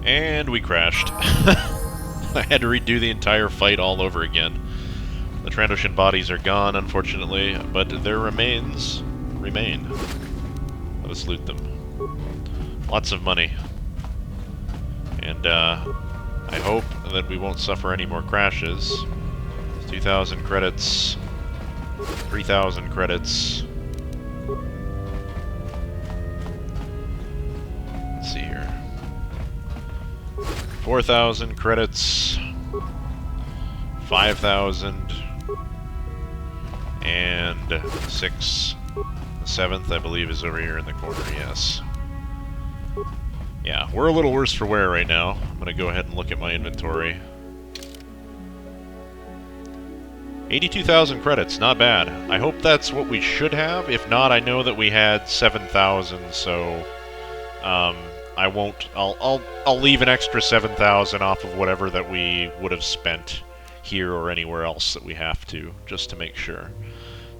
And we crashed. I had to redo the entire fight all over again. The Trandoshan bodies are gone, unfortunately, but their remains remain. Let us loot them. Lots of money. And, I hope that we won't suffer any more crashes. 2,000 credits. 3,000 credits. Let's see here. 4,000 credits. 5,000. And 6. The 7th, I believe, is over here in the corner, yes. Yeah, we're a little worse for wear right now. I'm gonna go ahead and look at my inventory. 82,000 credits, not bad. I hope that's what we should have. If not, I know that we had 7,000, so I won't. I'll leave an extra 7,000 off of whatever that we would have spent here or anywhere else that we have to, just to make sure.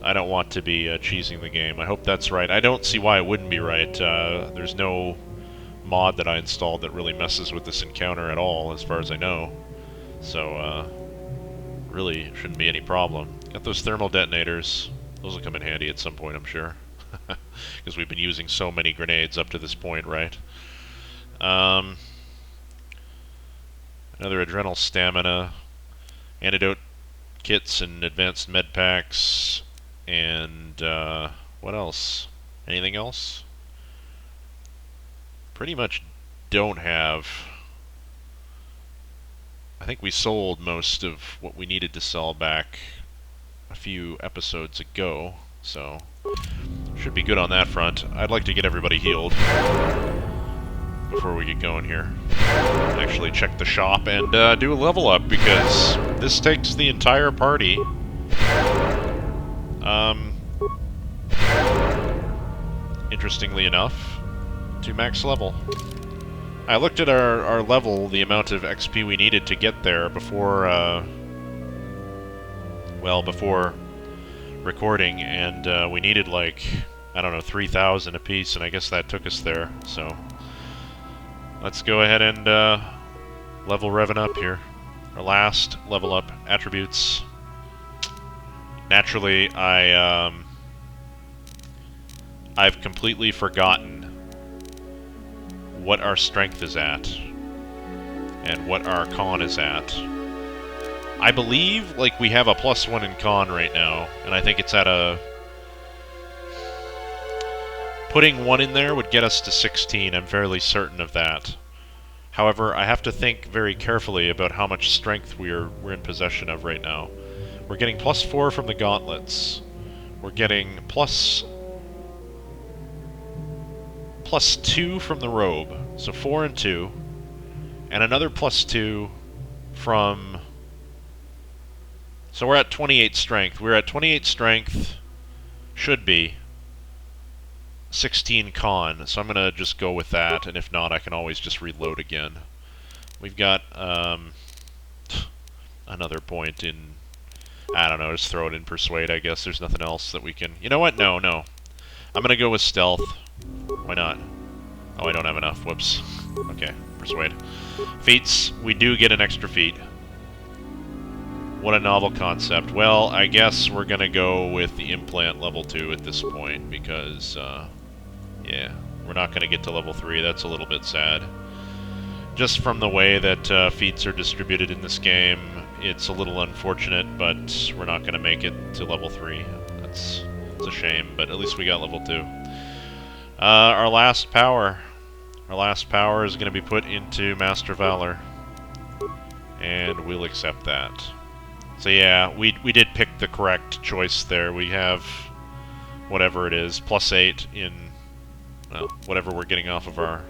I don't want to be cheesing the game. I hope that's right. I don't see why it wouldn't be right. There's no mod that I installed that really messes with this encounter at all, as far as I know. So, really shouldn't be any problem. Got those thermal detonators. Those will come in handy at some point, I'm sure. Because we've been using so many grenades up to this point, right? Another adrenal stamina. Antidote kits and advanced med packs. And, what else? Anything else? Pretty much don't have. I think we sold most of what we needed to sell back a few episodes ago, so should be good on that front. I'd like to get everybody healed before we get going here. Actually check the shop and do a level up, because this takes the entire party interestingly enough, to max level. I looked at our level, the amount of XP we needed to get there before, well, before recording, and we needed like, I don't know, 3,000 apiece, and I guess that took us there, so let's go ahead and level Revan up here. Our last level up, attributes. Naturally, I've completely forgotten what our strength is at and what our con is at. I believe, like, we have a +1 in con right now, and I think it's at a... Putting 1 in there would get us to 16, I'm fairly certain of that. However, I have to think very carefully about how much strength we're in possession of right now. We're getting +4 from the gauntlets. We're getting +2 from the robe, so 4 and 2, and another +2 from... So we're at 28 strength. We're at 28 strength, should be 16 con, so I'm gonna just go with that, and if not, I can always just reload again. We've got another point in, I don't know, just throw it in Persuade, I guess. There's nothing else that we can... You know what? No. I'm gonna go with Stealth. Why not? Oh, I don't have enough. Whoops. Okay, Persuade. Feats. We do get an extra feat. What a novel concept. Well, I guess we're gonna go with the Implant level 2 at this point, because, yeah, we're not gonna get to level 3. That's a little bit sad. Just from the way that feats are distributed in this game, it's a little unfortunate, but we're not gonna make it to level 3. It's a shame, but at least we got level 2. Our last power. Our last power is going to be put into Master Valor. And we'll accept that. So yeah, we did pick the correct choice there. We have whatever it is, +8 in, well, whatever we're getting off of our...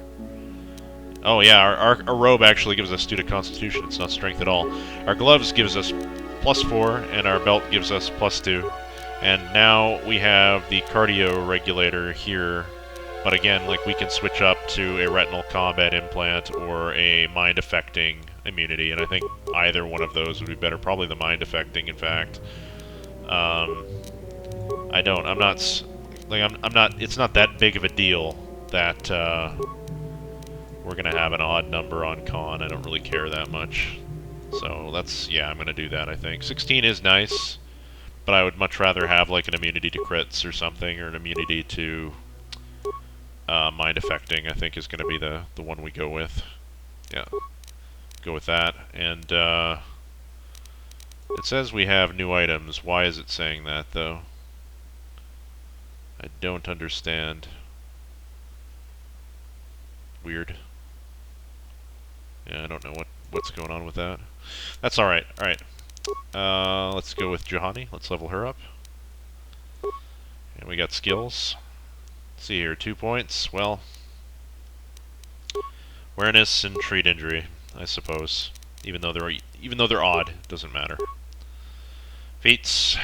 Oh yeah, our robe actually gives us 2 to Constitution. It's not strength at all. Our gloves gives us +4, and our belt gives us +2. And now we have the cardio regulator here. But again, like, we can switch up to a retinal combat implant or a mind-affecting immunity, and I think either one of those would be better. Probably the mind-affecting, in fact. I'm not, it's not that big of a deal that, we're going to have an odd number on con. I don't really care that much. So that's, yeah, I'm going to do that, I think. 16 is nice, but I would much rather have like an immunity to crits or something, or an immunity to mind affecting, I think is going to be the one we go with. Yeah, go with that. And it says we have new items. Why is it saying that, though? I don't understand. Weird. Yeah, I don't know what's going on with that. That's alright. Alright. Let's go with Juhani. Let's level her up. And we got skills. Let's see here, 2 points. Well, awareness and treat injury, I suppose. Even though they're odd, it doesn't matter. Feats.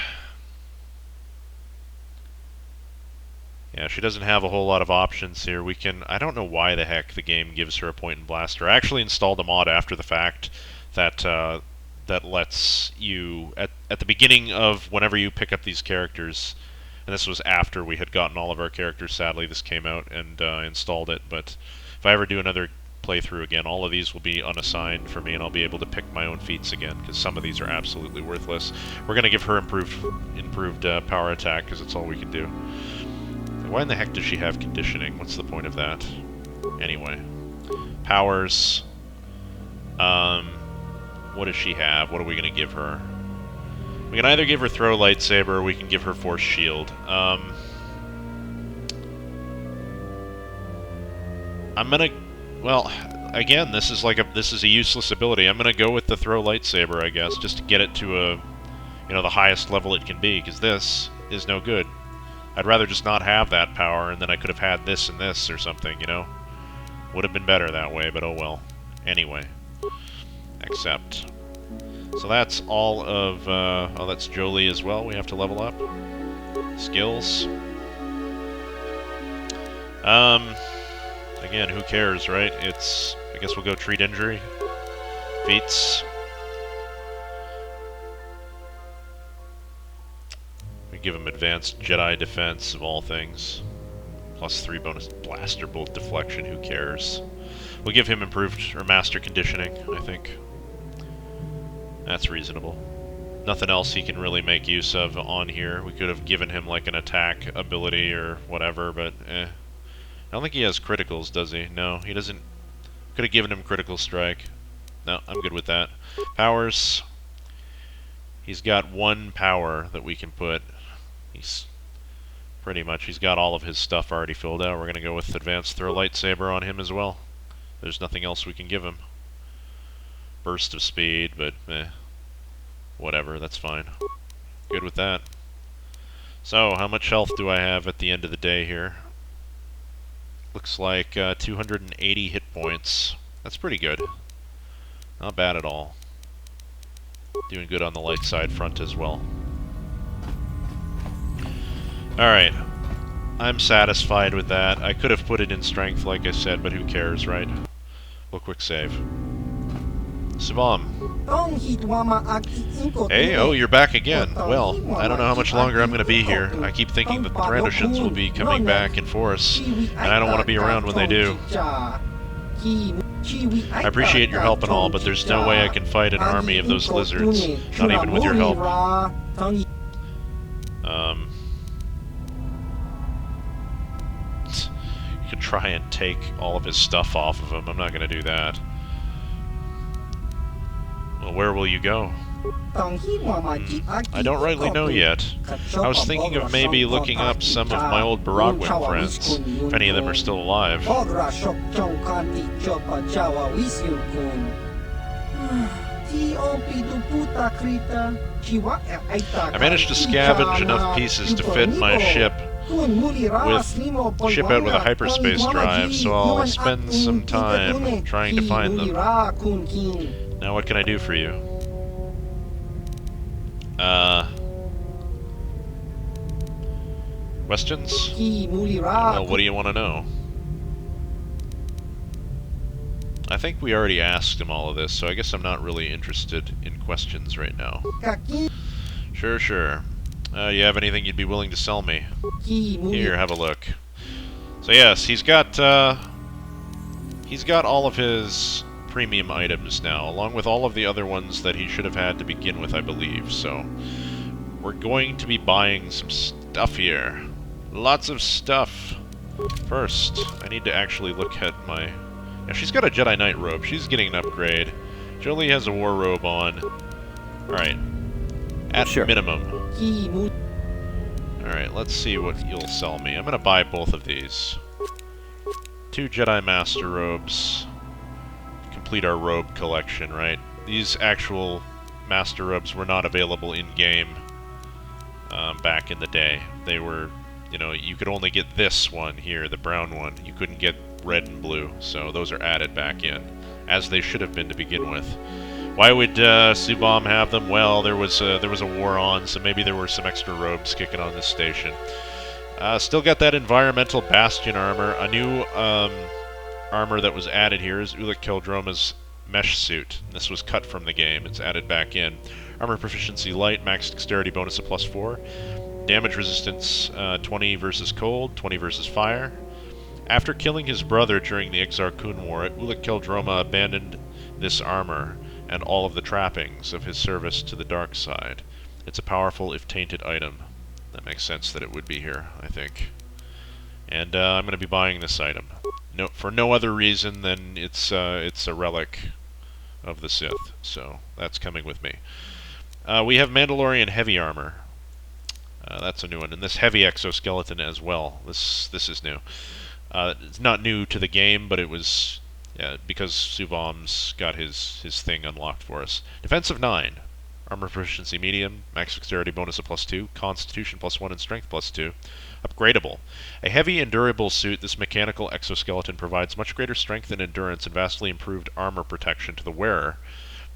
Yeah, she doesn't have a whole lot of options here. We can... I don't know why the heck the game gives her a point and blaster. I actually installed a mod after the fact that that lets you... At the beginning of whenever you pick up these characters, and this was after we had gotten all of our characters, sadly this came out, and installed it, but if I ever do another playthrough again, all of these will be unassigned for me, and I'll be able to pick my own feats again, because some of these are absolutely worthless. We're going to give her improved power attack, because it's all we can do. Why in the heck does she have conditioning? What's the point of that? Anyway. Powers. What does she have? What are we going to give her? We can either give her Throw Lightsaber, or we can give her Force Shield. I'm gonna... Well, again, this is a useless ability. I'm gonna go with the Throw Lightsaber, I guess, just to get it to a... You know, the highest level it can be, because this is no good. I'd rather just not have that power, and then I could have had this and this or something, you know? Would have been better that way, but oh well. Anyway. Accept. So that's all of... oh, that's Jolie as well. We have to level up. Skills. Again, who cares, right? It's... I guess we'll go treat injury. Feats. Give him advanced Jedi defense of all things. +3 bonus blaster bolt deflection, who cares? We'll give him improved or master conditioning, I think. That's reasonable. Nothing else he can really make use of on here. We could have given him like an attack ability or whatever, but I don't think he has criticals, does he? No, he doesn't. Could have given him critical strike. No, I'm good with that. Powers. He's got 1 power that we can put. He's got all of his stuff already filled out. We're going to go with Advanced Throw Lightsaber on him as well. There's nothing else we can give him. Burst of speed, but whatever, that's fine. Good with that. So, how much health do I have at the end of the day here? Looks like 280 hit points. That's pretty good. Not bad at all. Doing good on the light side front as well. Alright. I'm satisfied with that. I could have put it in strength, like I said, but who cares, right? We'll quick save. Sabam. Hey, oh, you're back again. Well, I don't know how much longer I'm going to be here. I keep thinking that the Thrandoshans will be coming back in force, and I don't want to be around when they do. I appreciate your help and all, but there's no way I can fight an army of those lizards, not even with your help. You could try and take all of his stuff off of him. I'm not going to do that. Well, where will you go? I don't rightly know yet. I was thinking of maybe looking up some of my old Baragun friends, if any of them are still alive. I managed to scavenge enough pieces to fit my ship out with a hyperspace drive, so I'll spend some time trying to find them. Now what can I do for you? Questions? Well, what do you want to know? I think we already asked him all of this, so I guess I'm not really interested in questions right now. Sure, sure. You have anything you'd be willing to sell me? Here, have a look. So yes, he's got he's got all of his premium items now, along with all of the other ones that he should have had to begin with, I believe, so we're going to be buying some stuff here. Lots of stuff. First, I need to actually look at my... Yeah, she's got a Jedi Knight robe. She's getting an upgrade. Jolie has a war robe on. Alright. At minimum. Alright, let's see what you'll sell me. I'm gonna buy both of these. 2 Jedi Master robes. Complete our robe collection, right? These actual Master robes were not available in-game back in the day. They were, you know, you could only get this one here, the brown one. You couldn't get red and blue, so those are added back in, as they should have been to begin with. Why would Subom have them? Well, there was a war on, so maybe there were some extra robes kicking on this station. Still got that environmental bastion armor. A new armor that was added here is Ulik Kildroma's mesh suit. This was cut from the game. It's added back in. Armor proficiency light, max dexterity bonus of +4. Damage resistance 20 versus cold, 20 versus fire. After killing his brother during the Exar Kun War, Ulik Kildroma abandoned this armor and all of the trappings of his service to the dark side. It's a powerful, if tainted, item. That makes sense that it would be here, I think. And I'm going to be buying this item. No, for no other reason than it's a relic of the Sith, so that's coming with me. We have Mandalorian heavy armor. That's a new one, and this heavy exoskeleton as well. This is new. It's not new to the game, but it was because Subom's got his thing unlocked for us. Defensive 9. Armor proficiency medium, max dexterity bonus of +2, constitution +1, and strength +2. Upgradable. A heavy and durable suit, this mechanical exoskeleton provides much greater strength and endurance and vastly improved armor protection to the wearer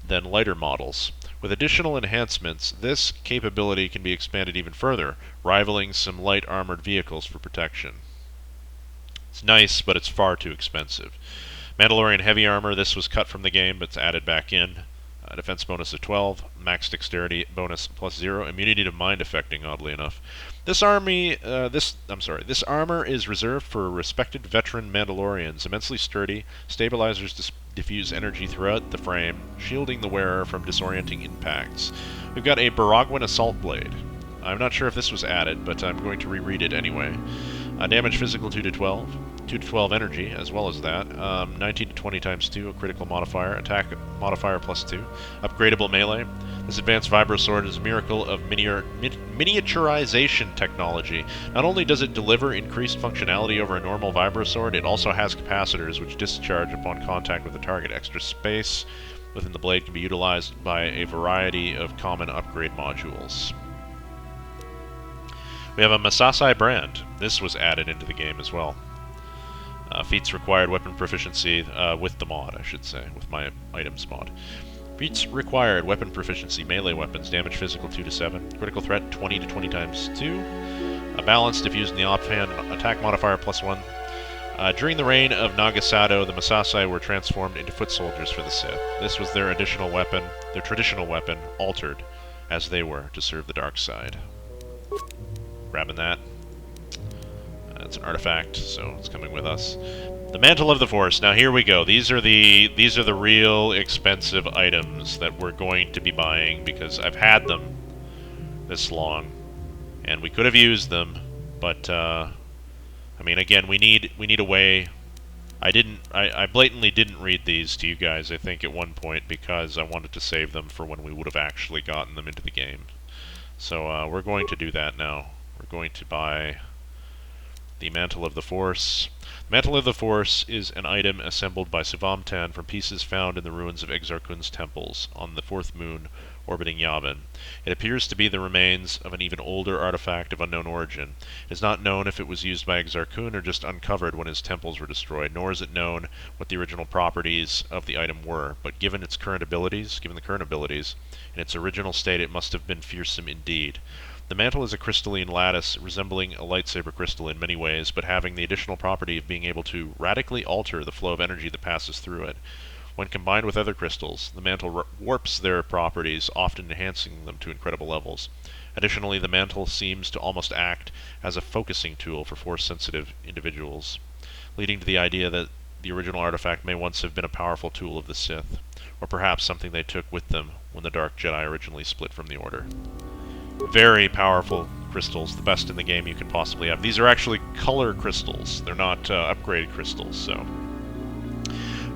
than lighter models. With additional enhancements, this capability can be expanded even further, rivaling some light armored vehicles for protection. It's nice, but it's far too expensive. Mandalorian heavy armor, this was cut from the game, but it's added back in. Defense bonus of 12, max dexterity bonus +0, immunity to mind affecting, oddly enough. This armor is reserved for respected veteran Mandalorians, immensely sturdy. Stabilizers diffuse energy throughout the frame, shielding the wearer from disorienting impacts. We've got a Baragun Assault Blade. I'm not sure if this was added, but I'm going to reread it anyway. Damage physical 2 to 12. 2 to 12 energy, as well as that. 19 to 20 times 2, a critical modifier. Attack modifier +2. Upgradable melee. This advanced vibro sword is a miracle of miniaturization technology. Not only does it deliver increased functionality over a normal vibro sword, it also has capacitors which discharge upon contact with the target. Extra space within the blade can be utilized by a variety of common upgrade modules. We have a Masasai brand. This was added into the game as well. Feats required weapon proficiency, with the mod, I should say, with my items mod. Feats required weapon proficiency, melee weapons, damage physical 2 to 7, critical threat 20 to 20 times 2, a balance if used in the offhand, attack modifier +1. During the reign of Nagasato, the Masasai were transformed into foot soldiers for the Sith. This was their additional weapon, their traditional weapon, altered as they were to serve the dark side. Grabbing that. It's an artifact, so it's coming with us. The Mantle of the Force. Now here we go. These are the real expensive items that we're going to be buying because I've had them this long, and we could have used them, but I mean, again, we need a way. I blatantly didn't read these to you guys, I think, at one point because I wanted to save them for when we would have actually gotten them into the game. So we're going to do that now. We're going to buy the Mantle of the Force. The Mantle of the Force is an item assembled by Subom Tan from pieces found in the ruins of Exar Kun's temples on the fourth moon orbiting Yavin. It appears to be the remains of an even older artifact of unknown origin. It is not known if it was used by Exar Kun or just uncovered when his temples were destroyed, nor is it known what the original properties of the item were, but given the current abilities, in its original state it must have been fearsome indeed. The mantle is a crystalline lattice resembling a lightsaber crystal in many ways, but having the additional property of being able to radically alter the flow of energy that passes through it. When combined with other crystals, the mantle warps their properties, often enhancing them to incredible levels. Additionally, the mantle seems to almost act as a focusing tool for force-sensitive individuals, leading to the idea that the original artifact may once have been a powerful tool of the Sith, or perhaps something they took with them when the Dark Jedi originally split from the Order. Very powerful crystals, the best in the game you could possibly have. These are actually color crystals. They're not upgraded crystals, so...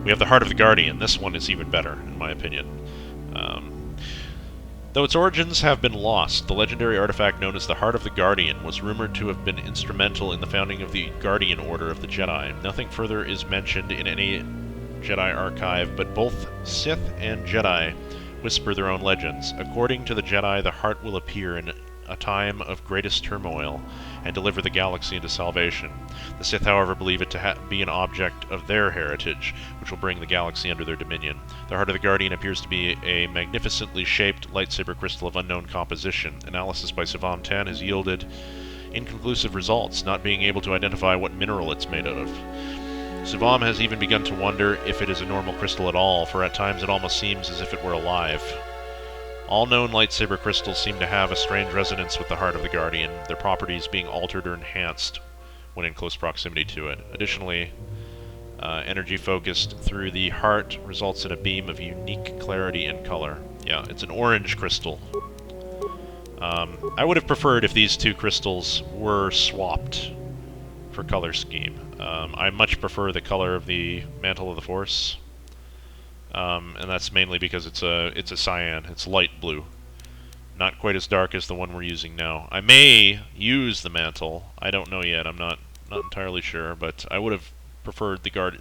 We have the Heart of the Guardian. This one is even better, in my opinion. Though its origins have been lost, the legendary artifact known as the Heart of the Guardian was rumored to have been instrumental in the founding of the Guardian Order of the Jedi. Nothing further is mentioned in any Jedi archive, but both Sith and Jedi whisper their own legends. According to the Jedi, the Heart will appear in a time of greatest turmoil and deliver the galaxy into salvation. The Sith, however, believe it to be an object of their heritage, which will bring the galaxy under their dominion. The Heart of the Guardian appears to be a magnificently shaped lightsaber crystal of unknown composition. Analysis by Savam Tan has yielded inconclusive results, not being able to identify what mineral it's made out of. Savam has even begun to wonder if it is a normal crystal at all, for at times it almost seems as if it were alive. All known lightsaber crystals seem to have a strange resonance with the Heart of the Guardian, their properties being altered or enhanced when in close proximity to it. Additionally, energy focused through the heart results in a beam of unique clarity and color. Yeah, it's an orange crystal. I would have preferred if these two crystals were swapped for color scheme. I much prefer the color of the Mantle of the Force. And that's mainly because it's a cyan. It's light blue. Not quite as dark as the one we're using now. I may use the Mantle. I don't know yet. I'm not entirely sure, but I would have preferred the Heart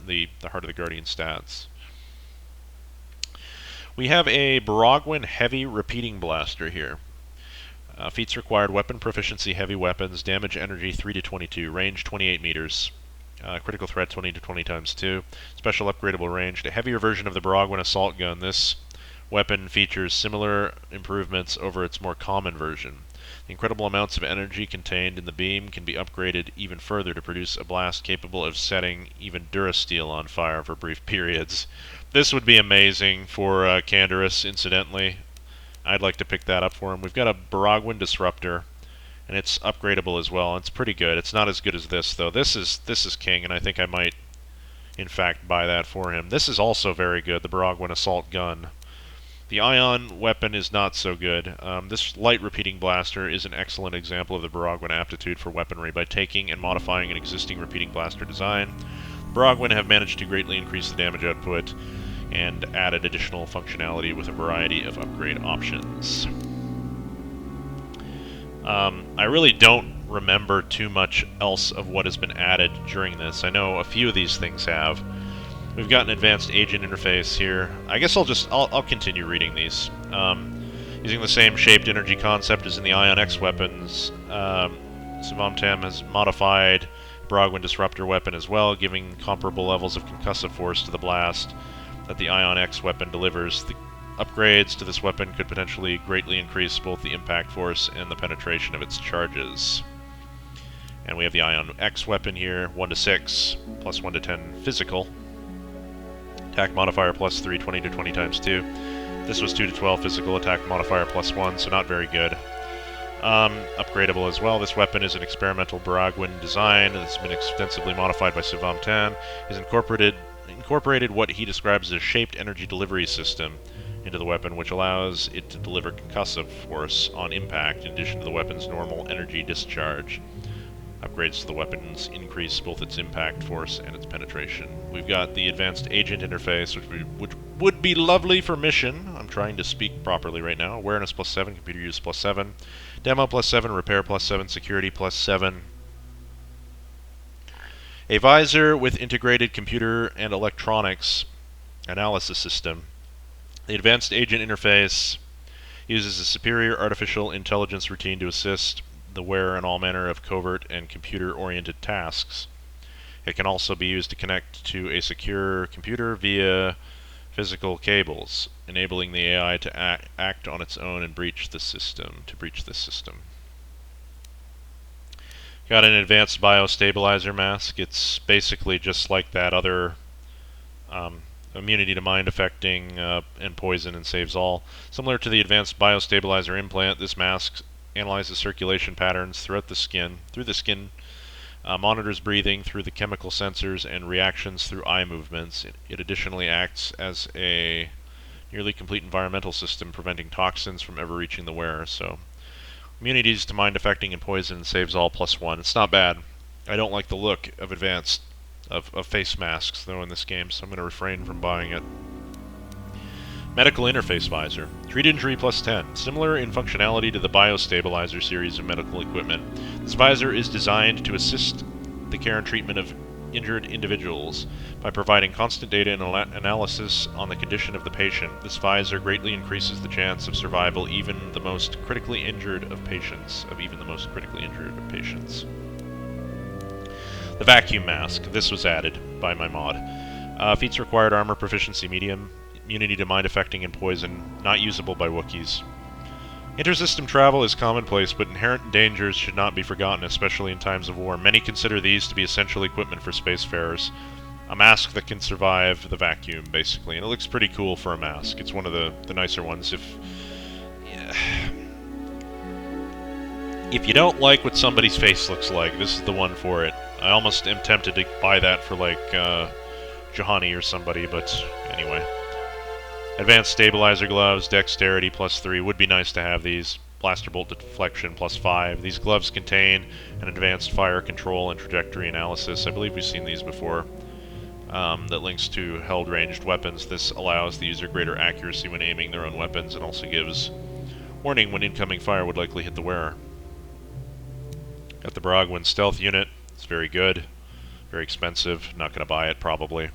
of the Guardian stats. We have a Baragun heavy repeating blaster here. Feats required: weapon proficiency, heavy weapons, damage energy 3 to 22, range 28 meters. Critical threat 20 to 20 times 2. Special upgradable range. A heavier version of the Baragun Assault Gun, this weapon features similar improvements over its more common version. The incredible amounts of energy contained in the beam can be upgraded even further to produce a blast capable of setting even Durasteel on fire for brief periods. This would be amazing for Canderous, incidentally. I'd like to pick that up for him. We've got a Baragun Disruptor, and it's upgradable as well. It's pretty good. It's not as good as this, though. This is king, and I think I might, in fact, buy that for him. This is also very good, the Baragun Assault Gun. The ion weapon is not so good. This light repeating blaster is an excellent example of the Baragun aptitude for weaponry. By taking and modifying an existing repeating blaster design, Baragun have managed to greatly increase the damage output and added additional functionality with a variety of upgrade options. I really don't remember too much else of what has been added during this. I know a few of these things have. We've got an advanced agent interface here. I guess I'll continue reading these. Using the same shaped energy concept as in the Ion X weapons, Savam Tam has modified Baragun Disruptor weapon as well, giving comparable levels of concussive force to the blast that the Ion X weapon delivers. The upgrades to this weapon could potentially greatly increase both the impact force and the penetration of its charges. And we have the Ion X weapon here, 1 to 6, plus 1 to 10 physical. Attack modifier plus 3, 20 to 20 times 2. This was 2 to 12 physical, attack modifier plus 1, so not very good. Upgradable as well. This weapon is an experimental Baragun design that's been extensively modified by Savam Tan. He's incorporated what he describes as a shaped energy delivery system into the weapon, which allows it to deliver concussive force on impact in addition to the weapon's normal energy discharge. Upgrades to the weapons increase both its impact force and its penetration. We've got the advanced agent interface, which would be lovely for mission. I'm trying to speak properly right now. Awareness plus 7, computer use plus 7, demo plus 7, repair plus 7, security plus 7. A visor with integrated computer and electronics analysis system. The advanced agent interface uses a superior artificial intelligence routine to assist the wearer in all manner of covert and computer-oriented tasks. It can also be used to connect to a secure computer via physical cables, enabling the AI to act on its own and breach the system. Got an advanced Biostabilizer mask. It's basically just like that other immunity to mind affecting and poison and saves all. Similar to the advanced Biostabilizer implant, this mask analyzes circulation patterns through the skin, Monitors breathing through the chemical sensors and reactions through eye movements. It additionally acts as a nearly complete environmental system, preventing toxins from ever reaching the wearer. So, immunities to mind affecting and poison saves all +1. It's not bad. I don't like the look of advanced face masks though in this game, so I'm going to refrain from buying it. Medical Interface Visor. Treat injury +10. Similar in functionality to the Biostabilizer series of medical equipment. This visor is designed to assist the care and treatment of injured individuals by providing constant data and analysis on the condition of the patient. This visor greatly increases the chance of survival even the most critically injured of patients. The Vacuum Mask. This was added by my mod. Feats required armor proficiency medium. Immunity to mind affecting and poison, not usable by Wookiees. Intersystem travel is commonplace, but inherent dangers should not be forgotten, especially in times of war. Many consider these to be essential equipment for spacefarers. A mask that can survive the vacuum, basically, and it looks pretty cool for a mask. It's one of the nicer ones. If you don't like what somebody's face looks like, this is the one for it. I almost am tempted to buy that for, like, Juhani or somebody, but anyway. Advanced Stabilizer Gloves, Dexterity +3, would be nice to have these. Blaster Bolt Deflection +5. These gloves contain an advanced fire control and trajectory analysis. I believe we've seen these before. That links to held ranged weapons. This allows the user greater accuracy when aiming their own weapons and also gives warning when incoming fire would likely hit the wearer. Got the Baragun Stealth Unit. It's very good. Very expensive. Not going to buy it, probably.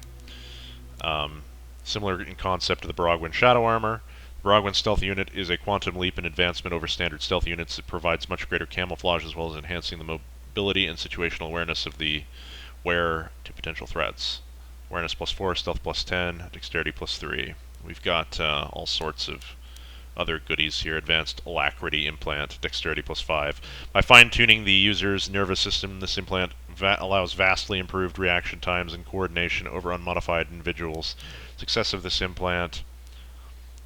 Similar in concept to the Baragun Shadow Armor. The Baragun Stealth Unit is a quantum leap in advancement over standard stealth units. It provides much greater camouflage as well as enhancing the mobility and situational awareness of the wearer to potential threats. Awareness +4, Stealth +10, Dexterity +3. We've got all sorts of other goodies here. Advanced Alacrity Implant, Dexterity +5. By fine-tuning the user's nervous system, this implant allows vastly improved reaction times and coordination over unmodified individuals. Success of this implant,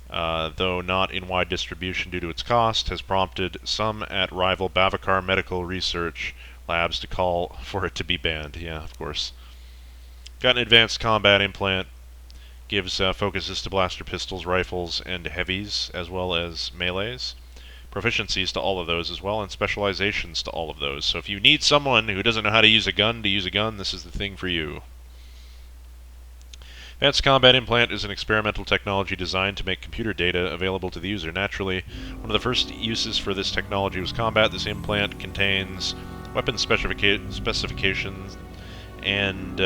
though not in wide distribution due to its cost, has prompted some at rival Bavikar Medical Research Labs to call for it to be banned. Yeah, of course. Got an Advanced Combat Implant. Gives focuses to blaster pistols, rifles, and heavies, as well as melees. Proficiencies to all of those as well, and specializations to all of those. So if you need someone who doesn't know how to use a gun, this is the thing for you. Advanced Combat Implant is an experimental technology designed to make computer data available to the user. Naturally, one of the first uses for this technology was combat. This implant contains weapon specifications and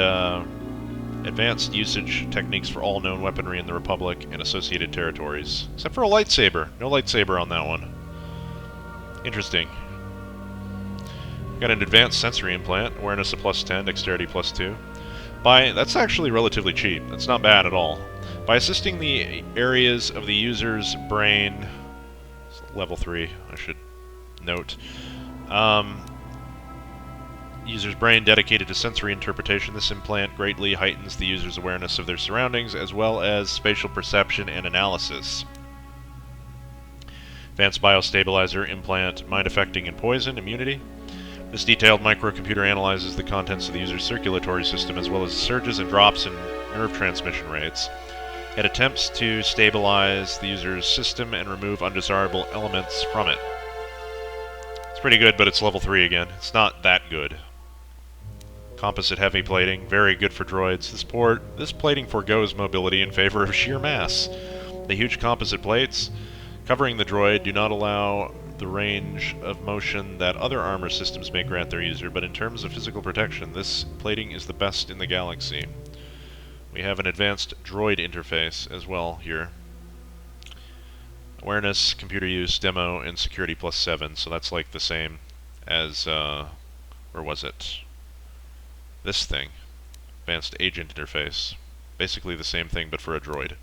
advanced usage techniques for all known weaponry in the Republic and associated territories. Except for a lightsaber. No lightsaber on that one. Interesting. Got an Advanced Sensory Implant. Awareness of +10, Dexterity +2. That's actually relatively cheap. That's not bad at all. By assisting the areas of the user's brain, level 3, I should note, user's brain dedicated to sensory interpretation, this implant greatly heightens the user's awareness of their surroundings, as well as spatial perception and analysis. Advanced Biostabilizer Implant, mind affecting and poison, immunity. This detailed microcomputer analyzes the contents of the user's circulatory system as well as surges and drops in nerve transmission rates. It attempts to stabilize the user's system and remove undesirable elements from it. It's pretty good, but it's level 3 again. It's not that good. Composite heavy plating, very good for droids. This plating forgoes mobility in favor of sheer mass. The huge composite plates covering the droid do not allow the range of motion that other armor systems may grant their user, but in terms of physical protection, this plating is the best in the galaxy. We have an advanced droid interface as well here. Awareness, computer use, demo, and security +7, so that's like the same as, where was it? This thing. Advanced agent interface. Basically the same thing, but for a droid.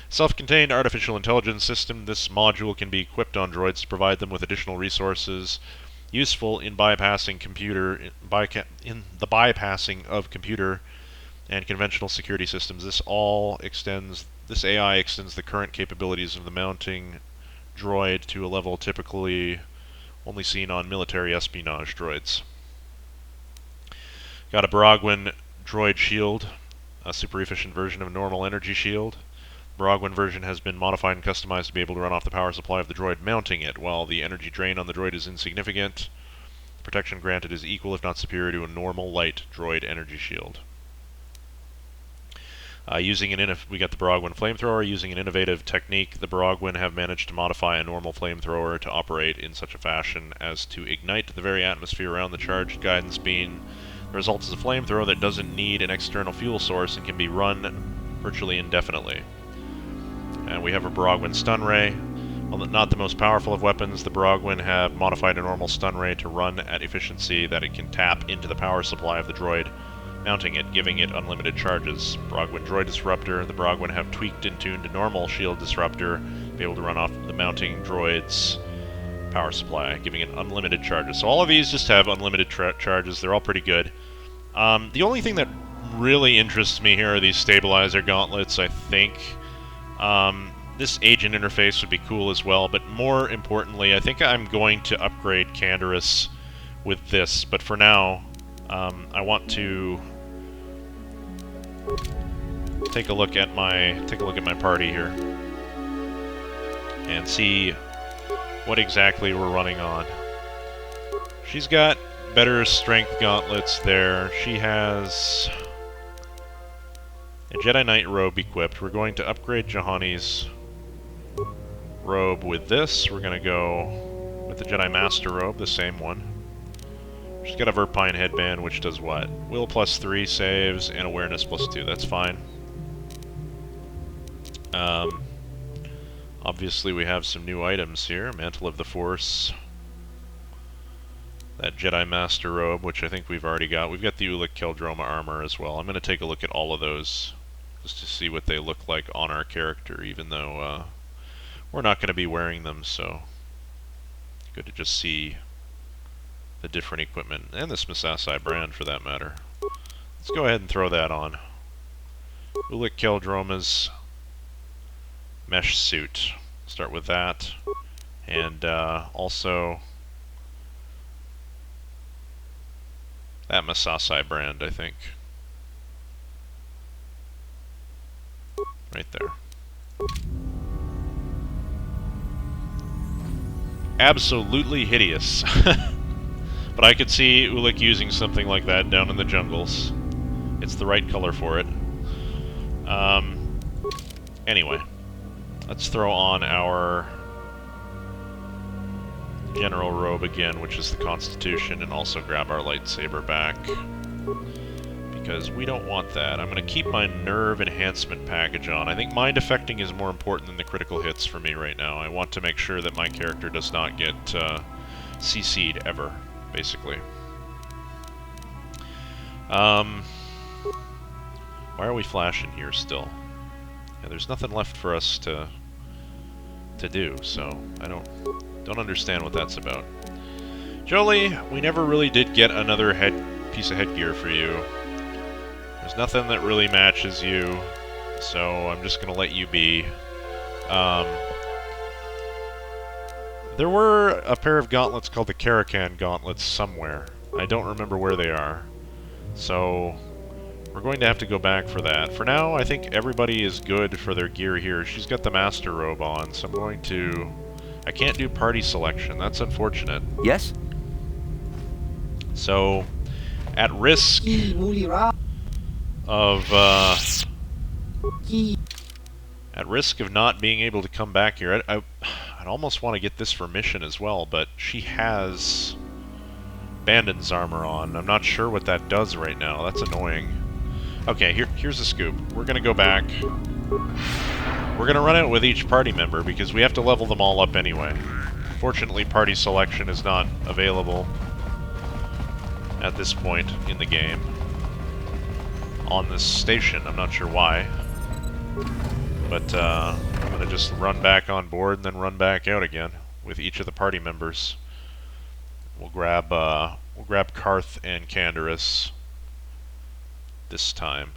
Self-contained artificial intelligence system. This module can be equipped on droids to provide them with additional resources useful in bypassing the bypassing of computer and conventional security systems. This AI extends the current capabilities of the mounting droid to a level typically only seen on military espionage droids. Got a Baragun Droid shield, a super efficient version of a normal energy shield. Baragun version has been modified and customized to be able to run off the power supply of the droid mounting it. While the energy drain on the droid is insignificant, the protection granted is equal, if not superior, to a normal light droid energy shield. We got the Baragun flamethrower. Using an innovative technique, the Baragun have managed to modify a normal flamethrower to operate in such a fashion as to ignite the very atmosphere around the charged guidance beam. The result is a flamethrower that doesn't need an external fuel source and can be run virtually indefinitely. And we have a Baragun stun ray. While not the most powerful of weapons, the Baragun have modified a normal stun ray to run at efficiency that it can tap into the power supply of the droid mounting it, giving it unlimited charges. Baragun Droid Disrupter. The Baragun have tweaked and tuned a normal shield disruptor to be able to run off the mounting droid's power supply, giving it unlimited charges. So all of these just have unlimited charges. They're all pretty good. The only thing that really interests me here are these stabilizer gauntlets, I think. This agent interface would be cool as well, but more importantly, I think I'm going to upgrade Canderous with this. But for now, I want to take a look at my party here and see what exactly we're running on. She's got better strength gauntlets there. She has a Jedi Knight robe equipped. We're going to upgrade Juhani's robe with this. We're going to go with the Jedi Master robe, the same one. She's got a Verpine headband, which does what? Will +3 saves and awareness +2. That's fine. Obviously, we have some new items here. Mantle of the Force. That Jedi Master robe, which I think we've already got. We've got the Ulik Kildroma armor as well. I'm going to take a look at all of those just to see what they look like on our character, even though we're not going to be wearing them, so good to just see the different equipment, and the Smithsasai brand for that matter. Let's go ahead and throw that on. Ulik Kildroma's mesh suit. Start with that, and also that Masasai brand, I think. Right there. Absolutely hideous. But I could see Ulik using something like that down in the jungles. It's the right color for it. Anyway, let's throw on our general robe again, which is the Constitution, and also grab our lightsaber back, because we don't want that. I'm going to keep my nerve enhancement package on. I think mind affecting is more important than the critical hits for me right now. I want to make sure that my character does not get CC'd ever, basically. Why are we flashing here still? Yeah, there's nothing left for us to do, so I don't understand what that's about. Jolie, we never really did get another piece of headgear for you. There's nothing that really matches you, so I'm just gonna let you be. There were a pair of gauntlets called the Karakan gauntlets somewhere. I don't remember where they are. So we're going to have to go back for that. For now, I think everybody is good for their gear here. She's got the Master Robe on, so I'm going to... I can't do party selection. That's unfortunate. Yes? So, at risk of... at risk of not being able to come back here, I'd almost want to get this for mission as well, but she has Bandon's armor on. I'm not sure what that does right now. That's annoying. Okay, here's the scoop. We're going to go back. We're going to run it with each party member because we have to level them all up anyway. Fortunately, party selection is not available at this point in the game on this station. I'm not sure why. But I'm going to just run back on board and then run back out again with each of the party members. We'll grab Karth and Canderous this time.